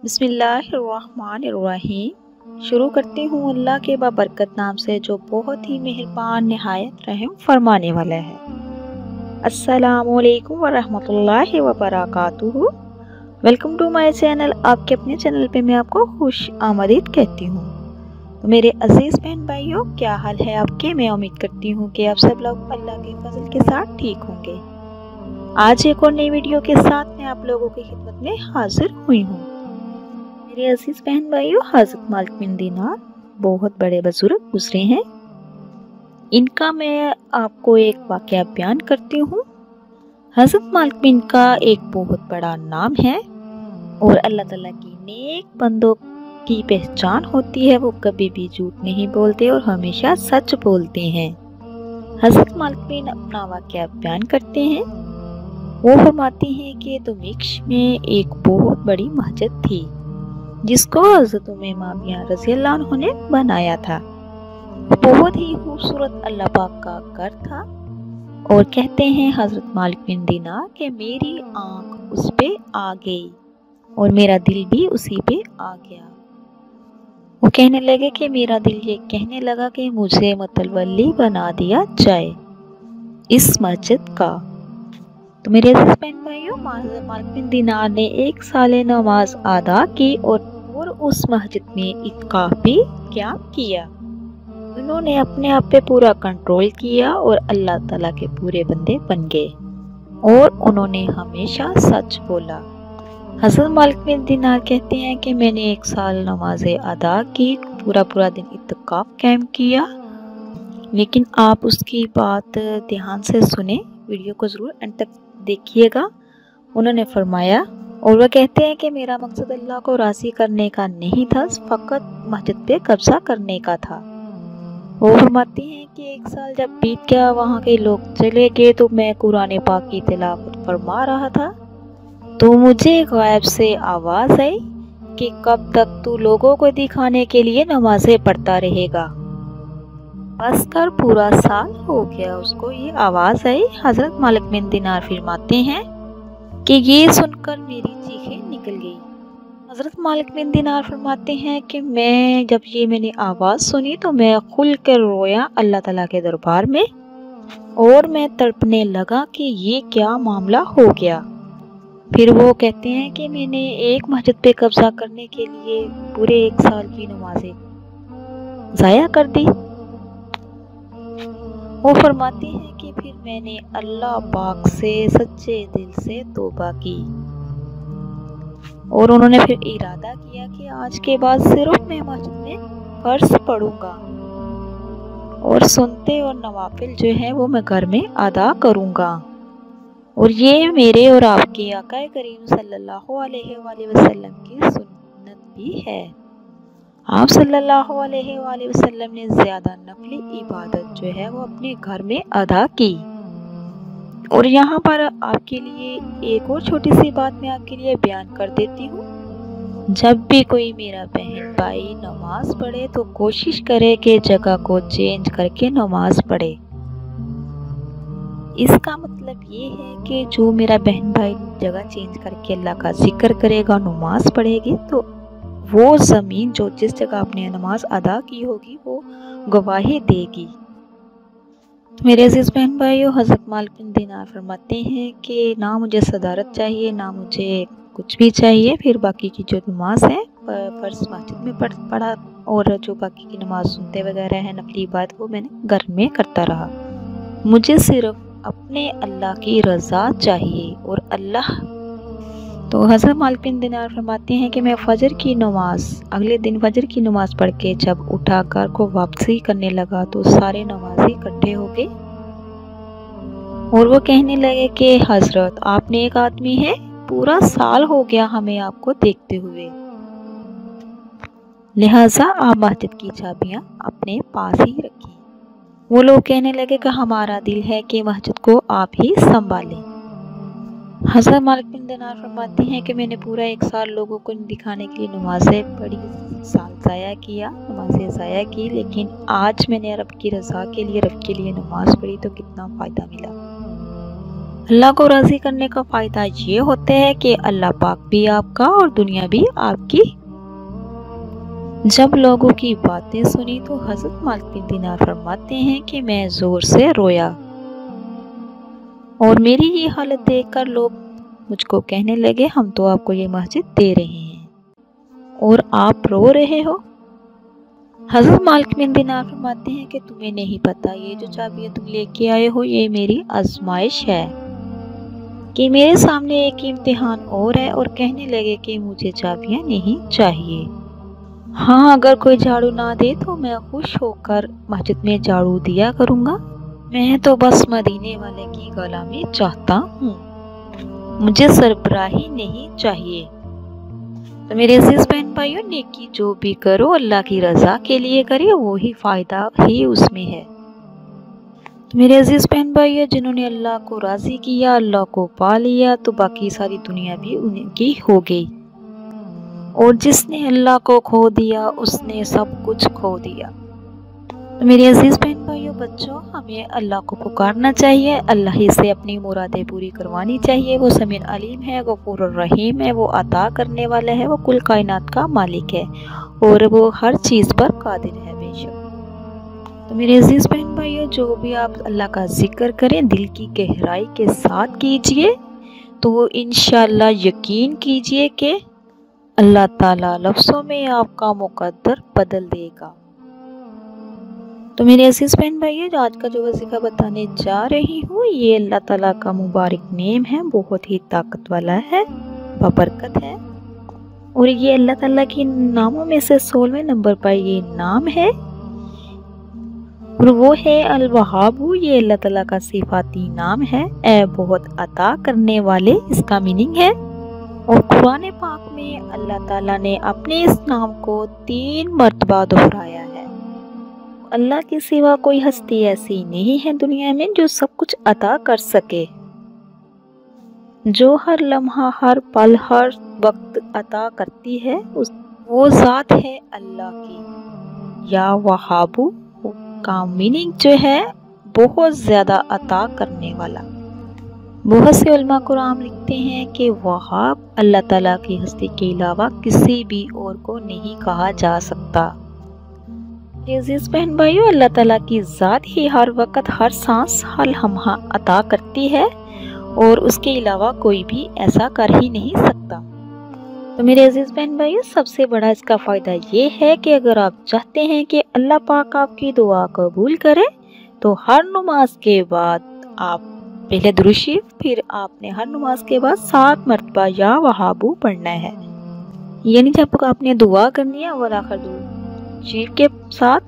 بسم اللہ الرحمن الرحیم۔ شروع کرتی ہوں اللہ کے بابرکت نام سے جو بہت ہی مہربان نہایت رحم فرمانے والا ہے۔ السلام علیکم ورحمۃ اللہ وبرکاتہ۔ Welcome to my channel. آپ کے اپنے چینل پہ میں آپ کو خوش آمدید کہتی ہوں۔ تو میرے عزیز بہن بھائیوں، کیا حال ہے آپ کے؟ میں امید کرتی ہوں کہ آپ سب لوگ اللہ کے فضل کے ساتھ ٹھیک ہوں گے۔ آج ایک اور نئی ویڈیو کے ساتھ میں آپ لوگوں کی خدمت میں حاضر ہوئی ہوں۔ میرے عزیز بہن بھائیوں، حضرت مالک بن دینار بہت بڑے بزرگ گزرے ہیں۔ ان کا میں آپ کو ایک واقعہ بیان کرتی ہوں۔ حضرت مالک بن کا ایک بہت بڑا نام ہے اور اللہ تعالیٰ کی نیک بندوں کی پہچان ہوتی ہے، وہ کبھی بھی جھوٹ نہیں بولتے اور ہمیشہ سچ بولتے ہیں۔ حضرت مالک بن اپنا واقعہ بیان کرتے ہیں۔ وہ فرماتے ہیں کہ دمشق میں ایک بہت بڑی مسجد تھی جس کو حضرت معاویہ رضی اللہ عنہ نے بنایا تھا۔ بہت ہی خوبصورت اللہ پاک کا گھر تھا اور کہتے ہیں حضرت مالک بن دینار کہ میری آنکھ اس پہ آ گئی اور میرا دل بھی اسی پہ آ گیا۔ وہ کہنے لگے کہ میرا دل یہ کہنے لگا کہ مجھے متولی بنا دیا جائے اس مسجد کا۔ تو میرے عزیز بہن بھائیوں، مالک بن دینار نے 1 سال نماز ادا کی اور اس مسجد میں اعتکاف بھی قیام کیا۔ انہوں نے اپنے آپ پہ پورا کنٹرول کیا اور اللہ تعالیٰ کے پورے بندے بن گئے اور انہوں نے ہمیشہ سچ بولا۔ حضرت مالک بن دینار کہتے ہیں کہ میں نے 1 سال نمازیں ادا کی، پورا دن اعتکاف قائم کیا، لیکن آپ اس کی بات دھیان سے سنیں، ویڈیو کو ضرور اینڈ تک دیکھیے گا۔ انہوں نے فرمایا، اور وہ کہتے ہیں کہ میرا مقصد اللہ کو راضی کرنے کا نہیں تھا، فقط مسجد پہ قبضہ کرنے کا تھا۔ وہ فرماتی ہیں کہ 1 سال جب بیت گیا، وہاں کے لوگ چلے گئے تو میں قرآن پاک کی تلاوت فرما رہا تھا تو مجھے غائب سے آواز آئی کہ کب تک تو لوگوں کو دکھانے کے لیے نمازیں پڑھتا رہے گا۔ بس کر پورا سال ہو گیا اس کو یہ آواز آئی۔ حضرت مالک بن دینار فرماتے ہیں کہ یہ سن کر میری چیخیں نکل گئی۔ حضرت مالک بن دینار فرماتے ہیں کہ جب میں نے آواز سنی تو میں کھل کر رویا اللہ تعالیٰ کے دربار میں اور میں تڑپنے لگا کہ یہ کیا معاملہ ہو گیا۔ پھر وہ کہتے ہیں کہ میں نے ایک مسجد پہ قبضہ کرنے کے لیے پورے 1 سال کی نمازیں ضائع کر دی۔ وہ فرماتے ہیں کہ پھر میں نے اللہ پاک سے سچے دل سے توبہ کی اور انہوں نے پھر ارادہ کیا کہ آج کے بعد صرف میں مسجد میں فرض پڑھوں گا اور سنتے اور نوافل جو ہے وہ میں گھر میں ادا کروں گا۔ اور یہ میرے اور آپ کے آقا کریم صلی اللہ علیہ وآلہ وسلم کی سنت بھی ہے۔ آپ صلی اللہ علیہ وآلہ وسلم نے زیادہ نفلی عبادت جو ہے وہ اپنے گھر میں ادا کی۔ اور یہاں پر آپ کے لیے ایک اور چھوٹی سی بات میں آپ کے لیے بیان کر دیتی ہوں۔ جب بھی کوئی میرا بہن بھائی نماز پڑھے تو کوشش کرے کہ جگہ کو چینج کر کے نماز پڑھے۔ اس کا مطلب یہ ہے کہ جو میرا بہن بھائی جگہ چینج کر کے اللہ کا ذکر کرے گا، نماز پڑھے گی، تو وہ زمین جو جس جگہ آپ نے نماز ادا کی ہوگی وہ گواہی دے گی۔ تو میرے عزیز بہن بھائیو، حضرت مالک بن دینار فرماتے ہیں کہ نہ مجھے صدارت چاہیے، نہ مجھے کچھ بھی چاہیے، پھر باقی کی جو نماز ہے فرض مسجد میں پڑھا اور جو باقی کی نماز سنتے وغیرہ ہے نفلی بات وہ میں نے گھر میں کرتا رہا۔ مجھے صرف اپنے اللہ کی رضا چاہیے اور اللہ۔ تو حضرت مالک بن دینار فرماتے ہیں کہ میں فجر کی نماز اگلے دن فجر کی نماز پڑھ کے جب اٹھا گھر کو واپسی کرنے لگا تو سارے نمازی اکٹھے ہو گئے اور وہ کہنے لگے کہ حضرت آپ نے ایک آدمی ہے، پورا سال ہو گیا ہمیں آپ کو دیکھتے ہوئے، لہٰذا آپ مسجد کی چابیاں اپنے پاس ہی رکھیں۔ وہ لوگ کہنے لگے کہ ہمارا دل ہے کہ مسجد کو آپ ہی سنبھالیں۔ حضرت مالک بن دینار فرماتے ہیں کہ میں نے پورا 1 سال لوگوں کو دکھانے کے لیے نمازیں پڑھی، نمازیں ضائع کی، لیکن آج میں نے رب کی رضا کے لیے رب کے لیے نماز پڑھی تو کتنا فائدہ ملا۔ अल्लाह को राज़ी करने का फ़ायदा ये होता है कि अल्लाह पाक भी आपका और दुनिया भी आपकी। जब लोगों की बातें सुनी तो हज़रत मालिक बिन दीनार फरमाते हैं कि मैं ज़ोर से रोया और मेरी ये हालत देखकर लोग मुझको कहने लगे, हम तो आपको ये मस्जिद दे रहे हैं और आप रो रहे हो। हज़रत मालिक बिन दीनार फरमाते हैं कि तुम्हें नहीं पता, ये जो चाबियाँ तुम लेके आए हो ये मेरी आजमाइश है कि मेरे सामने एक इम्तिहान और है। और कहने लगे कि मुझे चाबियाँ नहीं चाहिए। हाँ, अगर कोई झाड़ू ना दे तो मैं खुश होकर मस्जिद में झाड़ू दिया करूँगा। मैं तो बस मदीने वाले की गुलामी चाहता हूँ, मुझे सरबराही नहीं चाहिए। तो मेरे अजीज बहन भाइयों, नेकी जो भी करो अल्लाह की रज़ा के लिए करिए, वो ही फ़ायदा ही उसमें है। तो मेरे अजीज बहन भाइयों, जिन्होंने अल्लाह को राज़ी किया, अल्लाह को पा लिया, तो बाकी सारी दुनिया भी उनकी हो गई। और जिसने अल्लाह को खो दिया उसने सब कुछ खो दिया। तो मेरे अजीज बहन भाइयों बच्चों, हमें अल्लाह को पुकारना चाहिए, अल्लाह ही से अपनी मुरादें पूरी करवानी चाहिए। वो समीर अलीम है, गफूर रहीम है, वो अता करने वाला है, वो कुल कायनात का मालिक है और वो हर चीज़ पर कादिर है बेशक। तो मेरे अजीज बहन भाइयों, जो भी आप अल्लाह का जिक्र करें दिल की गहराई के साथ कीजिए, तो इंशाअल्लाह यकीन कीजिए कि अल्लाह ताला लफ्ज़ों में आपका मुकद्दर बदल देगा। तो मेरे अजीज बहन भाइयों, आज का जो वजीफ़ा बताने जा रही हूँ ये अल्लाह ताला का मुबारक नेम है, बहुत ही ताकत वाला है, बबरकत है। और ये अल्लाह ताला के नामों में से 16वें नंबर पर ये नाम है और वो है अल वहाबु। ये अल्लाह ताला का सिफाती नाम है, ए बहुत अता करने वाले इसका मीनिंग है। और कुरान पाक में अल्लाह ताला ने अपने इस नाम को 3 मरतबा दोहराया है। अल्लाह के सिवा कोई हस्ती ऐसी नहीं है दुनिया में जो सब कुछ अता कर सके, जो हर लम्हा हर पल हर वक्त अता करती है, वो ज़ात है अल्लाह की। या वहाबु का मीनिंग जो है बहुत ज़्यादा अता करने वाला। बहुत से उलमा कुरान लिखते हैं कि वहाब अल्लाह ताला की हस्ती के अलावा किसी भी और को नहीं कहा जा सकता। अजीज बहन भाइयों, अल्लाह ताला की ज़ात ही हर वक्त हर सांस हर लम्हा अता करती है और उसके अलावा कोई भी ऐसा कर ही नहीं सकता। तो मेरे अजीज बहन भाइयों, सबसे बड़ा इसका फ़ायदा ये है कि अगर आप चाहते हैं कि अल्लाह पाक आपकी दुआ कबूल करे, तो हर नमाज के बाद आप पहले दुरूद शरीफ, फिर आपने हर नमाज के बाद 7 मरतबा या वहाबू पढ़ना है। यानी जब आपने दुआ करनी है अव्वल आखिर दुरूद शरीफ के साथ,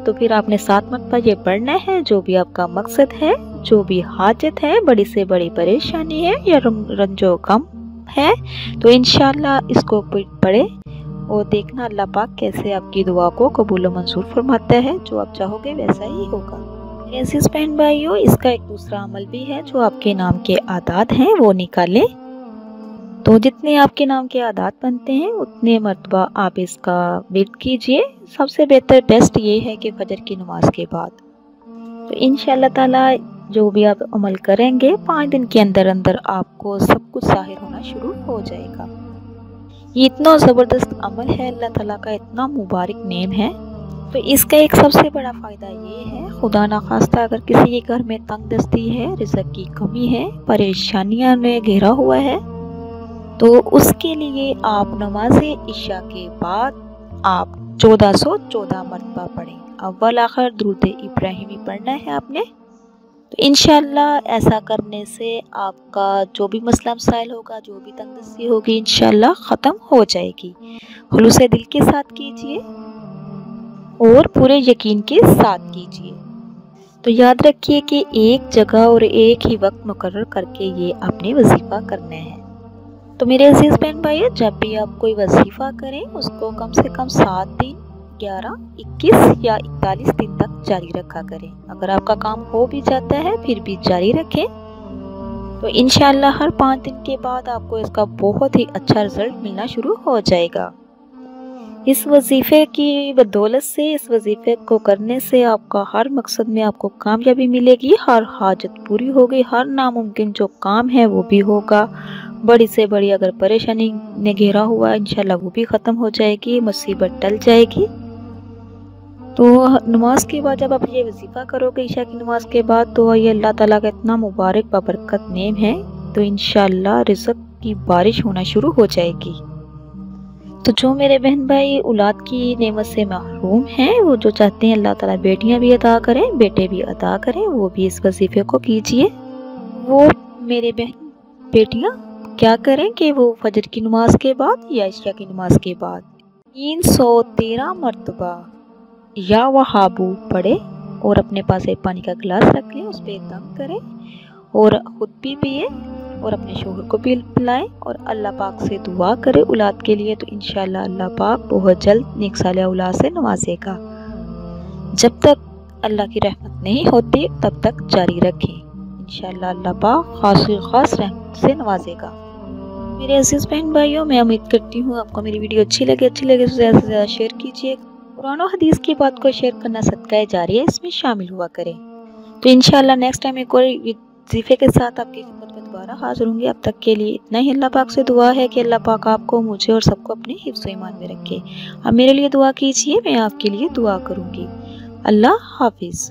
तो फिर आपने 7 मरतबा ये पढ़ना है। जो भी आपका मकसद है, जो भी हाजत है, बड़ी से बड़ी परेशानी है या रंजो गम है, तो इंशाअल्लाह इसको पढ़े और देखना अल्लाह पाक कैसे आपकी दुआ को कबूल व मंजूर फरमाता है। जो आप चाहोगे वैसा ही होगा। अजीज बहन भाइयों, इसका एक दूसरा अमल भी है, जो आपके नाम के आदात हैं वो निकालें। तो जितने आपके नाम के आदात बनते हैं उतने मरतबा आप इसका विर्द कीजिए। सबसे बेहतर बेस्ट ये है कि फजर की नमाज के बाद। तो इंशाअल्लाह ताला जो भी आप अमल करेंगे 5 दिन के अंदर अंदर आपको सब कुछ ज़ाहिर होना शुरू हो जाएगा। ये इतना ज़बरदस्त अमल है, अल्लाह ताला का इतना मुबारक नेम है। तो इसका एक सबसे बड़ा फ़ायदा ये है, खुदा ना खास्ता अगर किसी के घर में तंगदस्ती है, रिज़्क़ की कमी है, परेशानियां ने घेरा हुआ है, तो उसके लिए आप नमाज इशा के बाद आप 1414 मरतबा पढ़ें। अव्वल आखिर दुरूद इब्राहिमी पढ़ना है आपने। तो इंशाअल्लाह ऐसा करने से आपका जो भी मसला मसाइल होगा, जो भी तंगदस्ती होगी, इंशाअल्लाह ख़त्म हो जाएगी। खुलूस दिल के साथ कीजिए और पूरे यकीन के साथ कीजिए। तो याद रखिए कि एक जगह और एक ही वक्त मुकर्रर करके ये आपने वजीफ़ा करना है। तो मेरे अजीज बहन भाइयों, जब भी आप कोई वजीफ़ा करें उसको कम से कम 7 दिन, 11, 21 या 41 दिन तक जारी रखा करें। अगर आपका काम हो भी जाता है फिर भी जारी रखें। तो इंशाअल्लाह हर 5 दिन के बाद आपको इसका बहुत ही अच्छा रिजल्ट मिलना शुरू हो जाएगा। इस वजीफ़े की बदौलत से, इस वजीफ़े को करने से आपका हर मकसद में आपको कामयाबी मिलेगी, हर हाजत पूरी होगी, हर नामुमकिन जो काम है वो भी होगा। बड़ी से बड़ी अगर परेशानी ने घेरा हुआ है इंशाल्लाह वो भी ख़त्म हो जाएगी, मुसीबत टल जाएगी। तो नमाज के बाद जब आप ये वजीफ़ा करोगे ईशा की नमाज के बाद, तो ये अल्लाह ताला का इतना मुबारक बाबरकत नेम है, तो इंशाल्लाह रिज़्क़ की बारिश होना शुरू हो जाएगी। तो जो मेरे बहन भाई औलाद की नेमत से महरूम हैं, वो जो चाहते हैं अल्लाह ताला बेटियां भी अता करें, बेटे भी अता करें, वो भी इस वजीफ़े को कीजिए। वो मेरे बहन बेटियां क्या करें कि वो फजर की नमाज के बाद या इशा की नमाज के बाद 313 मरतबा या वहाबू पढ़े और अपने पास एक पानी का गिलास रख लें, उस पर दम करें और ख़ुद भी पिए और अपने शोहर को भी पिलाएं और अल्लाह पाक से दुआ करें औलाद के लिए। तो इंशाल्लाह अल्लाह पाक बहुत जल्द नेक साले औलाद से नवाजेगा। जब तक अल्लाह की रहमत नहीं होती तब तक जारी रखें, इंशाल्लाह अल्लाह पाक खास रहमत से नवाजेगा। मेरे अजीज बहन भाइयों, मैं उम्मीद करती हूँ आपको मेरी वीडियो अच्छी लगे तो ज़्यादा से ज़्यादा शेयर कीजिए। कुरान और हदीस की बात को शेयर करना सदका जारिया, इसमें शामिल हुआ करें। तो इंशाल्लाह नेक्स्ट टाइम एक और वजीफे के साथ आपकी खिदमत में दोबारा हाजिर होंगी। अब तक के लिए इतना ही। अल्लाह पाक से दुआ है कि अल्लाह पाक आपको, मुझे और सबको अपने हिफ्ज़ ईमान में रखे। अब मेरे लिए दुआ कीजिए, मैं आपके लिए दुआ करूँगी। अल्लाह हाफिज़।